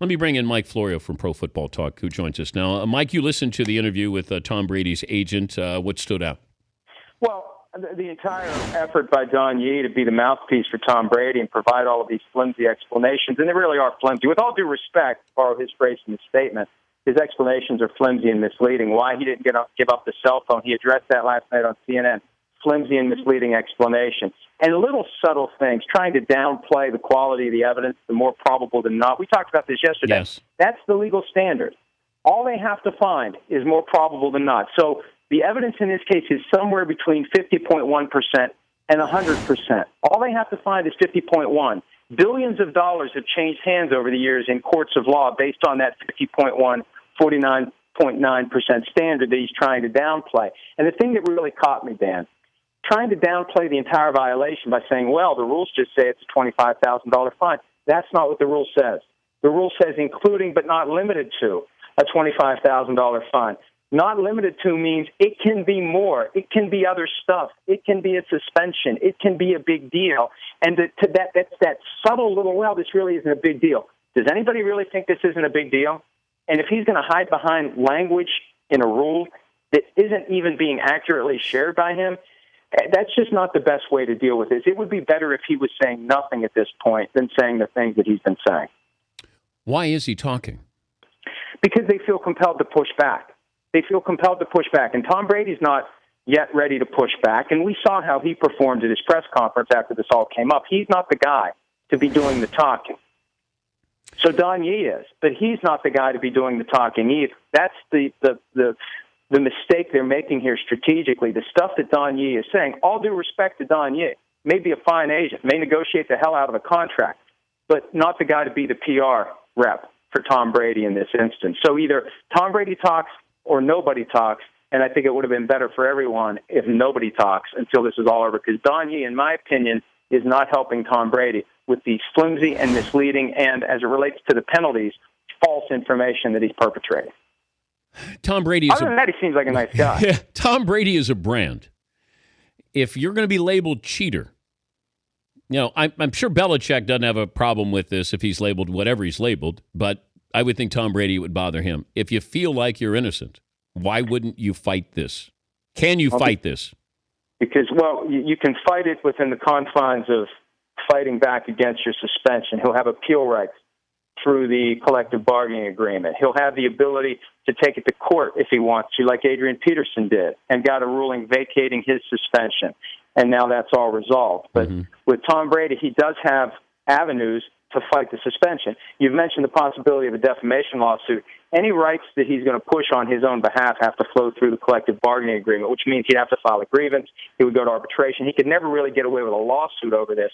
Let me bring in Mike Florio from Pro Football Talk, who joins us now. Mike, you listened to the interview with Tom Brady's agent. What stood out? Well, the entire effort by Don Yee to be the mouthpiece for Tom Brady and provide all of these flimsy explanations, and they really are flimsy. With all due respect, to borrow his phrase from his statement, his explanations are flimsy and misleading. Why he didn't give up the cell phone, he addressed that last night on CNN. Flimsy and misleading explanation. And little subtle things, trying to downplay the quality of the evidence, the more probable than not. We talked about this yesterday. Yes. That's the legal standard. All they have to find is more probable than not. So the evidence in this case is somewhere between 50.1% and 100%. All they have to find is 50.1. Billions of dollars have changed hands over the years in courts of law based on that 50.1, 49.9% standard that he's trying to downplay. And the thing that really caught me, Dan, trying to downplay the entire violation by saying, well, the rules just say it's a $25,000 fine. That's not what the rule says. The rule says including but not limited to a $25,000 fine. Not limited to means it can be more. It can be other stuff. It can be a suspension. It can be a big deal. And that's that subtle little, well, this really isn't a big deal. Does anybody really think this isn't a big deal? And if he's going to hide behind language in a rule that isn't even being accurately shared by him, that's just not the best way to deal with this. It would be better if he was saying nothing at this point than saying the things that he's been saying. Why is he talking? Because they feel compelled to push back. They feel compelled to push back. And Tom Brady's not yet ready to push back. And we saw how he performed at his press conference after this all came up. He's not the guy to be doing the talking. So Don Yee is, but he's not the guy to be doing the talking either. That's the mistake they're making here strategically. The stuff that Don Yee is saying, all due respect to Don Yee, may be a fine agent, may negotiate the hell out of a contract, but not the guy to be the PR rep for Tom Brady in this instance. So either Tom Brady talks or nobody talks, and I think it would have been better for everyone if nobody talks until this is all over, because Don Yee, in my opinion, is not helping Tom Brady with the flimsy and misleading and, as it relates to the penalties, false information that he's perpetrating. Tom Brady is Other than that, he seems like a nice guy. Tom Brady is a brand. If you're going to be labeled cheater, I'm sure Belichick doesn't have a problem with this if he's labeled whatever he's labeled, but I would think Tom Brady would bother him. If you feel like you're innocent, why wouldn't you fight this? Can you fight this? Because, well, you can fight it within the confines of fighting back against your suspension. He'll have appeal rights through the collective bargaining agreement. He'll have the ability to take it to court if he wants to, like Adrian Peterson did, and got a ruling vacating his suspension. And now that's all resolved. But with Tom Brady, he does have avenues to fight the suspension. You've mentioned the possibility of a defamation lawsuit. Any rights that he's going to push on his own behalf have to flow through the collective bargaining agreement, which means he'd have to file a grievance. He would go to arbitration. He could never really get away with a lawsuit over this.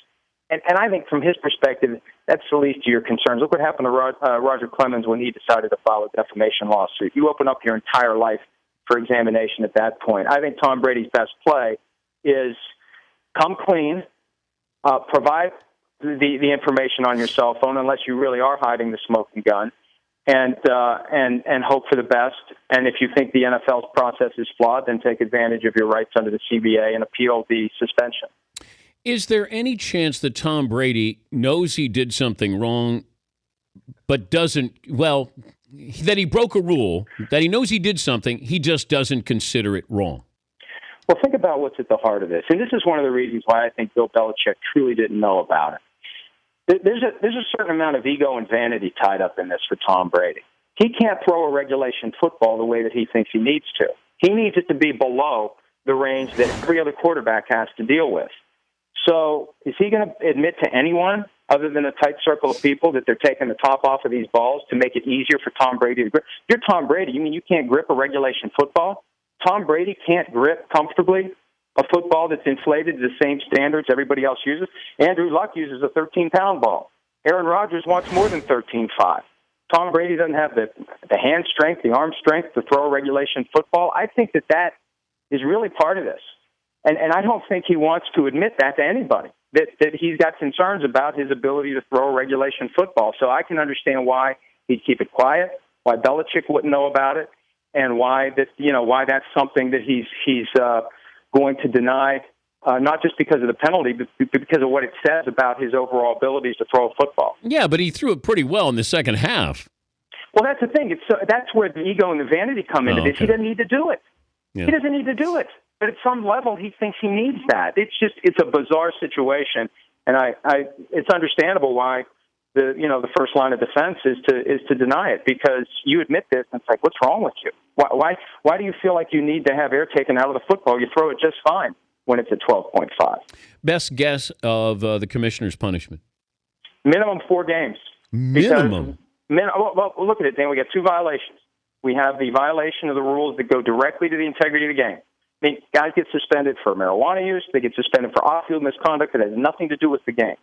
And I think from his perspective, that's the least of your concerns. Look what happened to Roger Clemens when he decided to file a defamation lawsuit. You open up your entire life for examination at that point. I think Tom Brady's best play is come clean, provide the information on your cell phone, unless you really are hiding the smoking gun, and hope for the best. And if you think the NFL's process is flawed, then take advantage of your rights under the CBA and appeal the suspension. Is there any chance that Tom Brady knows he did something wrong, but doesn't, that he broke a rule, that he knows he did something, he just doesn't consider it wrong? Well, think about what's at the heart of this. And this is one of the reasons why I think Bill Belichick truly didn't know about it. There's a certain amount of ego and vanity tied up in this for Tom Brady. He can't throw a regulation football the way that he thinks he needs to. He needs it to be below the range that every other quarterback has to deal with. So is he going to admit to anyone other than a tight circle of people that they're taking the top off of these balls to make it easier for Tom Brady to grip? You're Tom Brady. You mean you can't grip a regulation football? Tom Brady can't grip comfortably a football that's inflated to the same standards everybody else uses? Andrew Luck uses a 13-pound ball. Aaron Rodgers wants more than 13.5. Tom Brady doesn't have the hand strength, the arm strength to throw a regulation football. I think that is really part of this. And I don't think he wants to admit that to anybody, that he's got concerns about his ability to throw a regulation football. So I can understand why he'd keep it quiet, why Belichick wouldn't know about it, and why that's something that he's going to deny not just because of the penalty, but because of what it says about his overall abilities to throw a football. Yeah, but he threw it pretty well in the second half. Well, that's the thing. That's where the ego and the vanity come into this. Okay. He doesn't need to do it. Yeah. He doesn't need to do it. But at some level, he thinks he needs that. It's a bizarre situation, and it's understandable why the first line of defense is to deny it, because you admit this, and it's like, what's wrong with you? Why do you feel like you need to have air taken out of the football? You throw it just fine when it's at 12.5. Best guess of the commissioner's punishment? Minimum 4 games. Minimum. Well, look at it, Dan. We got 2 violations. We have the violation of the rules that go directly to the integrity of the game. I mean, guys get suspended for marijuana use. They get suspended for off-field misconduct that has nothing to do with the game.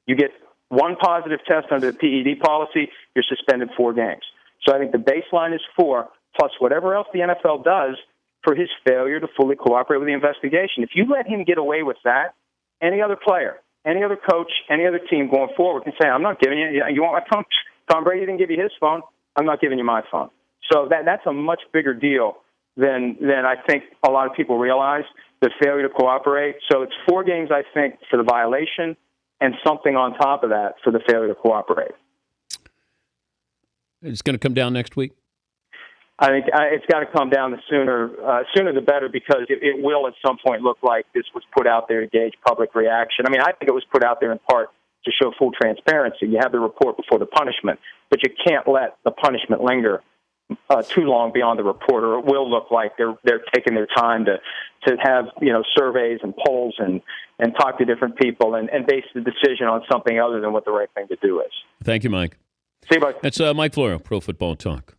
You get 1 positive test under the PED policy, you're suspended 4 games. So I think the baseline is 4, plus whatever else the NFL does for his failure to fully cooperate with the investigation. If you let him get away with that, any other player, any other coach, any other team going forward can say, I'm not giving you want my phone? Tom Brady didn't give you his phone. I'm not giving you my phone. So that's a much bigger deal than I think a lot of people realize, the failure to cooperate. So it's 4 games, I think, for the violation, and something on top of that for the failure to cooperate. It's going to come down next week? I think it's got to come down the sooner the better, because it will at some point look like this was put out there to gauge public reaction. I mean, I think it was put out there in part to show full transparency. You have the report before the punishment, but you can't let the punishment linger too long beyond the report, or it will look like they're taking their time to have surveys and polls and talk to different people and base the decision on something other than what the right thing to do is. Thank you, Mike. See you, bye. That's Mike Florio, Pro Football Talk.